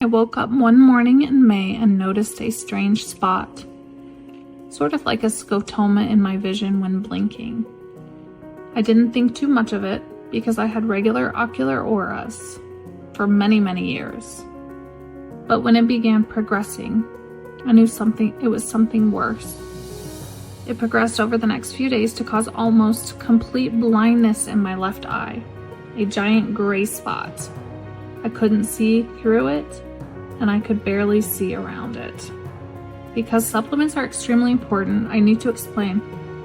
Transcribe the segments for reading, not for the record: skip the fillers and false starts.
I woke up one morning in May and noticed a strange spot, sort of like a scotoma in my vision when blinking. I didn't think too much of it because I had regular ocular auras for many years. But when it began progressing, I knew it was something worse. It progressed over the next few days to cause almost complete blindness in my left eye, a giant gray spot. I couldn't see through it, and I could barely see around it. Because supplements are extremely important, I need to explain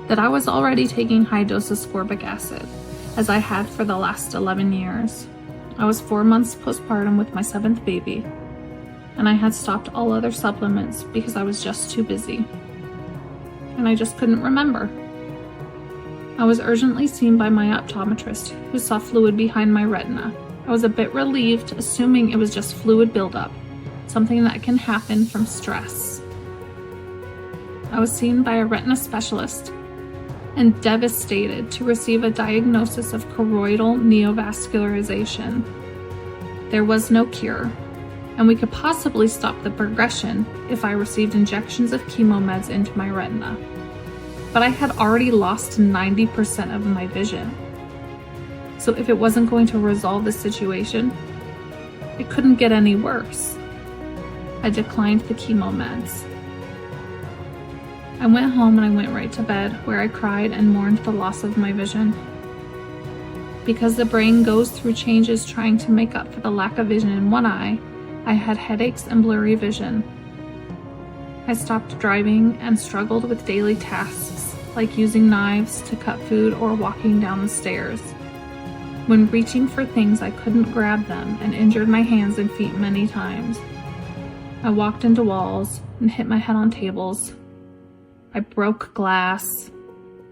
that I was already taking high-dose ascorbic acid, as I had for the last 11 years. I was 4 months postpartum with my 7th baby, and I had stopped all other supplements because I was just too busy. And I just couldn't remember. I was urgently seen by my optometrist, who saw fluid behind my retina. I was a bit relieved, assuming it was just fluid buildup, something that can happen from stress. I was seen by a retina specialist and devastated to receive a diagnosis of choroidal neovascularization. There was no cure, and we could possibly stop the progression if I received injections of chemo meds into my retina. But I had already lost 90% of my vision. So if it wasn't going to resolve the situation, it couldn't get any worse. I declined the chemo meds. I went home and I went right to bed, where I cried and mourned the loss of my vision. Because the brain goes through changes trying to make up for the lack of vision in one eye, I had headaches and blurry vision. I stopped driving and struggled with daily tasks, like using knives to cut food or walking down the stairs. When reaching for things, I couldn't grab them and injured my hands and feet many times. I walked into walls and hit my head on tables. I broke glass.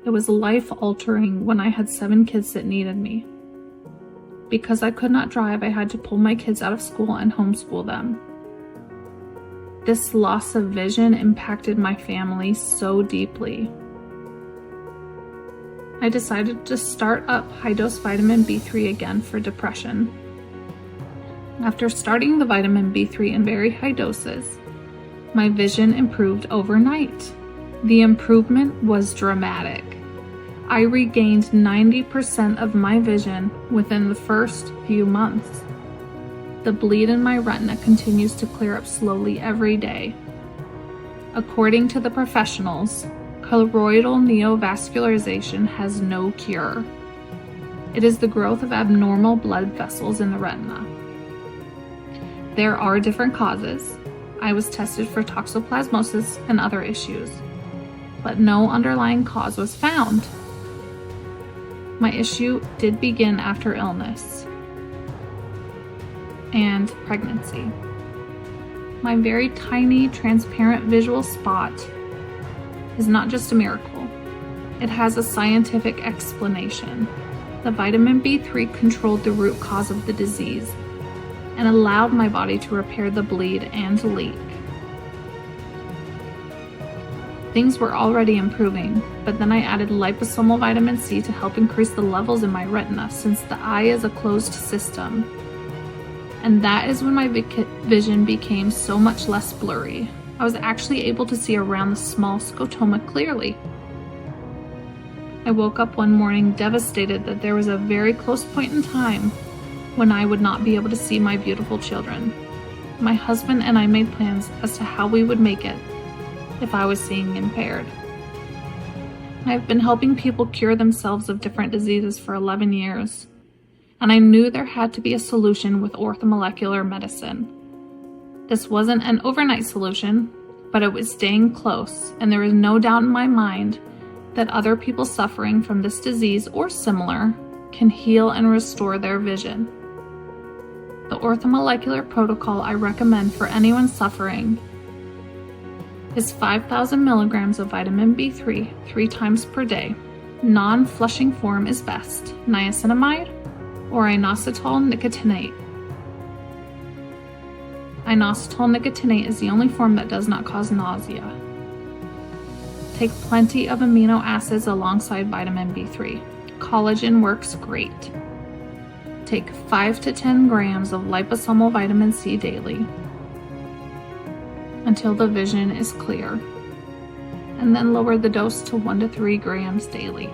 It was life-altering when I had 7 kids that needed me. Because I could not drive, I had to pull my kids out of school and homeschool them. This loss of vision impacted my family so deeply. I decided to start up high-dose vitamin B3 again for depression. After starting the vitamin B3 in very high doses, my vision improved overnight. The improvement was dramatic. I regained 90% of my vision within the first few months. The bleed in my retina continues to clear up slowly every day. According to the professionals, choroidal neovascularization has no cure. It is the growth of abnormal blood vessels in the retina. There are different causes. I was tested for toxoplasmosis and other issues, but no underlying cause was found. My issue did begin after illness and pregnancy. My very tiny, transparent visual spot is not just a miracle. It has a scientific explanation. The vitamin B3 controlled the root cause of the disease and allowed my body to repair the bleed and leak. Things were already improving, but then I added liposomal vitamin C to help increase the levels in my retina, since the eye is a closed system. And that is when my vision became so much less blurry. I was actually able to see around the small scotoma clearly. I woke up one morning devastated that there was a very close point in time when I would not be able to see my beautiful children. My husband and I made plans as to how we would make it if I was seeing impaired. I have been helping people cure themselves of different diseases for 11 years, and I knew there had to be a solution with orthomolecular medicine. This wasn't an overnight solution, but it was staying close, and there is no doubt in my mind that other people suffering from this disease or similar can heal and restore their vision. The orthomolecular protocol I recommend for anyone suffering is 5,000 milligrams of vitamin B3 3 times per day. Non-flushing form is best, niacinamide or inositol nicotinate. Inositol nicotinate is the only form that does not cause nausea. Take plenty of amino acids alongside vitamin B3. Collagen works great. Take 5 to 10 grams of liposomal vitamin C daily. until the vision is clear, and then lower the dose to 1 to 3 grams daily.